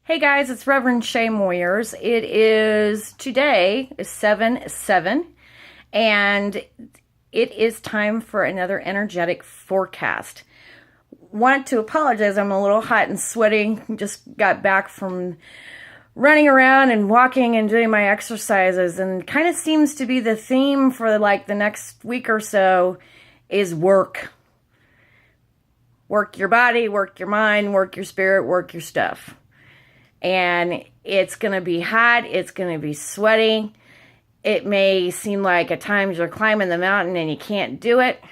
Hey guys, it's Reverend Shae Moyers. Today is 7/7, and it is time for another energetic forecast. Want to apologize, I'm a little hot and sweaty. Just got back from running around and walking and doing my exercises, and kind of seems to be the theme for like the next week or so is work. Work your body, work your mind, work your spirit, work your stuff. And it's going to be hot. It's going to be sweaty. It may seem like at times you're climbing the mountain and you can't do it.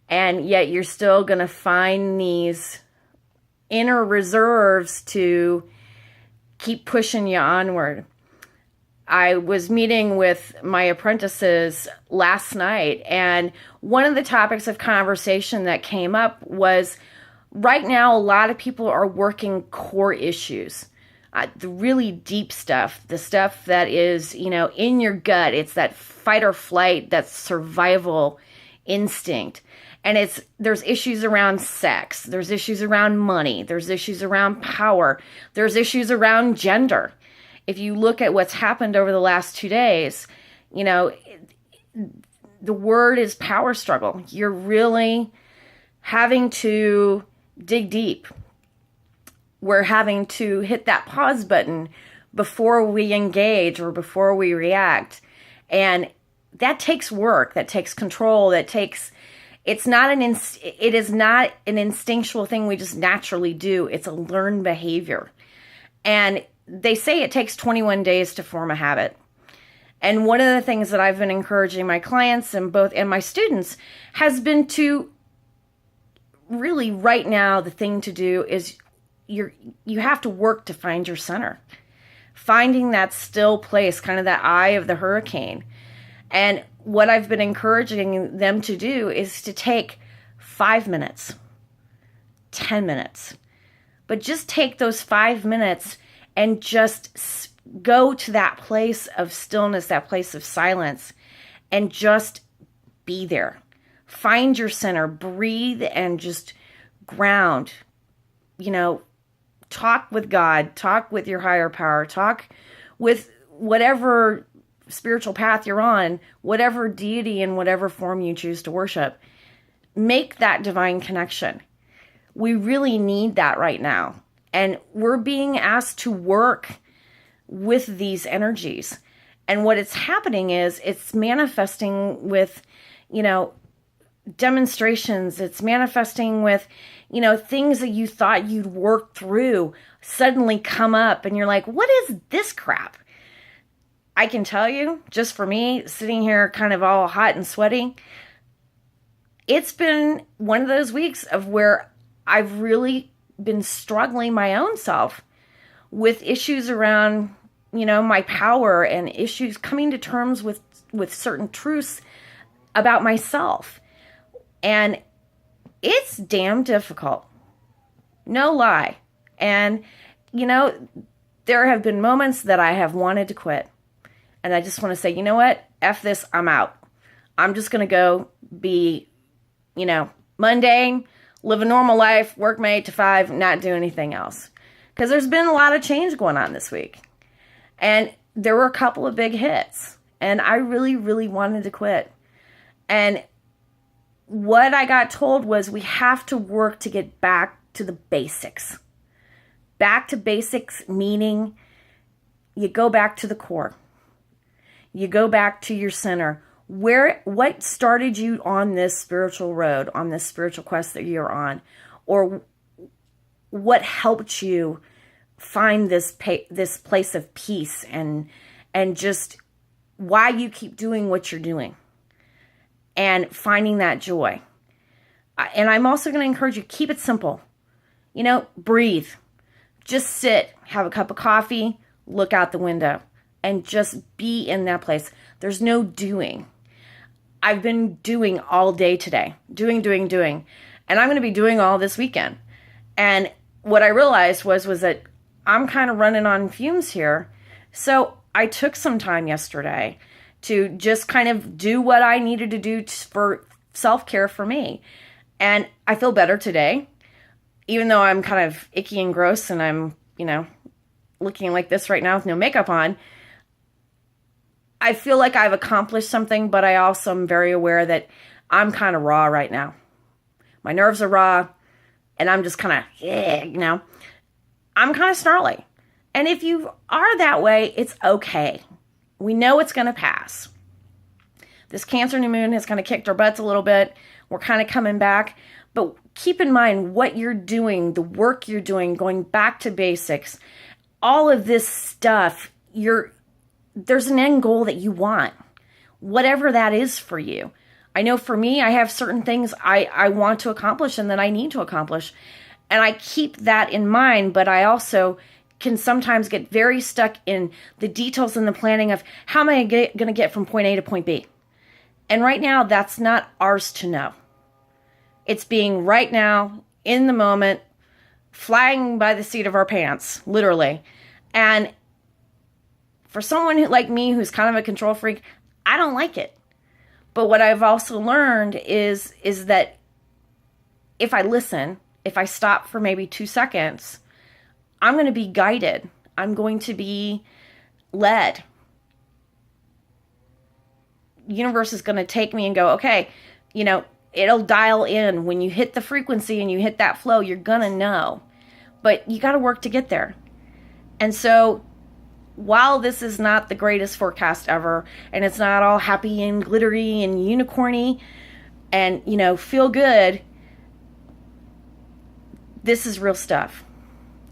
And yet you're still going to find these inner reserves to keep pushing you onward. I was meeting with my apprentices last night, and one of the topics of conversation that came up was right now, a lot of people are working core issues, the really deep stuff, the stuff that is, in your gut. It's that fight or flight, that survival instinct. And there's issues around sex. There's issues around money. There's issues around power. There's issues around gender. If you look at what's happened over the last 2 days, the word is power struggle. You're really having to dig deep. We're having to hit that pause button before we engage or before we react. And that takes work, that takes control, it is not an instinctual thing we just naturally do. It's a learned behavior. And they say it takes 21 days to form a habit. And one of the things that I've been encouraging my clients and my students has been to really right now, the thing to do is you have to work to find your center. Finding that still place, kind of that eye of the hurricane. And what I've been encouraging them to do is to take 5 minutes, 10 minutes, but just take those 5 minutes and just go to that place of stillness, that place of silence, and just be there. Find your center, breathe, and just ground. Talk with God, talk with your higher power, talk with whatever spiritual path you're on, whatever deity in whatever form you choose to worship. Make that divine connection. We really need that right now. And we're being asked to work with these energies. And what it's happening is it's manifesting with, demonstrations. It's manifesting with, things that you thought you'd work through suddenly come up and you're like, what is this crap? I can tell you, just for me, sitting here kind of all hot and sweaty, it's been one of those weeks of where I've really been struggling my own self with issues around, my power and issues coming to terms with certain truths about myself. And it's damn difficult. No lie. And, there have been moments that I have wanted to quit. And I just want to say, you know what? F this, I'm out. I'm just going to go be, mundane, live a normal life, work my 8 to 5, not do anything else. Because there's been a lot of change going on this week. And there were a couple of big hits. And I really, really wanted to quit. And what I got told was we have to work to get back to the basics. Back to basics, meaning you go back to the core. You go back to your center. What started you on this spiritual road, on this spiritual quest that you're on? Or what helped you find this place of peace and just why you keep doing what you're doing? And finding that joy. And I'm also going to encourage you, keep it simple. Breathe. Just sit, have a cup of coffee, look out the window, and just be in that place. There's no doing. I've been doing all day today. Doing. And I'm going to be doing all this weekend. And what I realized was that I'm kind of running on fumes here. So I took some time yesterday to just kind of do what I needed to do for self-care for me. And I feel better today, even though I'm kind of icky and gross and I'm, looking like this right now with no makeup on, I feel like I've accomplished something, but I also am very aware that I'm kind of raw right now. My nerves are raw, and I'm just kind of, I'm kind of snarly. And if you are that way, it's okay. We know it's going to pass. This Cancer new moon has kind of kicked our butts a little bit. We're kind of coming back. But keep in mind what you're doing, the work you're doing, going back to basics, all of this stuff, there's an end goal that you want, whatever that is for you. I know for me, I have certain things I want to accomplish and that I need to accomplish. And I keep that in mind, but I also can sometimes get very stuck in the details and the planning of how am I going to get from point A to point B. And right now, that's not ours to know. It's being right now, in the moment, flying by the seat of our pants, literally. And for someone like me, who's kind of a control freak, I don't like it. But what I've also learned is that if I listen, if I stop for maybe 2 seconds, I'm going to be guided. I'm going to be led. The universe is going to take me and go, okay, it'll dial in. When you hit the frequency and you hit that flow, you're going to know. But you got to work to get there. And so while this is not the greatest forecast ever, and it's not all happy and glittery and unicorny and, feel good, this is real stuff.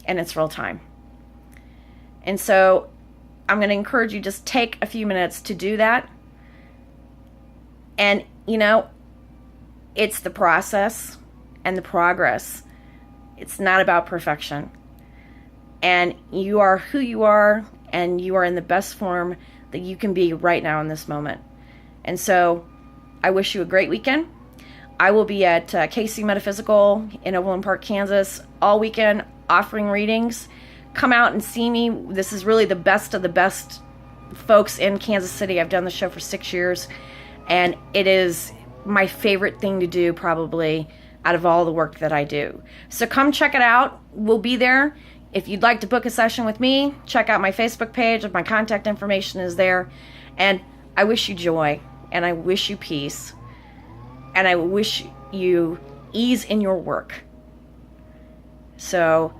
And it's real time. And so I'm going to encourage you, just take a few minutes to do that. And, it's the process and the progress. It's not about perfection. And you are who you are, and you are in the best form that you can be right now in this moment. And so I wish you a great weekend. I will be at KC Metaphysical in Overland Park, Kansas all weekend offering readings. Come out and see me. This is really the best of the best folks in Kansas City. I've done the show for 6 years, and it is my favorite thing to do probably out of all the work that I do. So come check it out. We'll be there. If you'd like to book a session with me, check out my Facebook page. My contact information is there. And I wish you joy, and I wish you peace, and I wish you ease in your work. So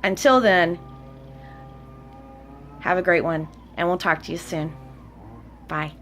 until then, have a great one, and we'll talk to you soon. Bye.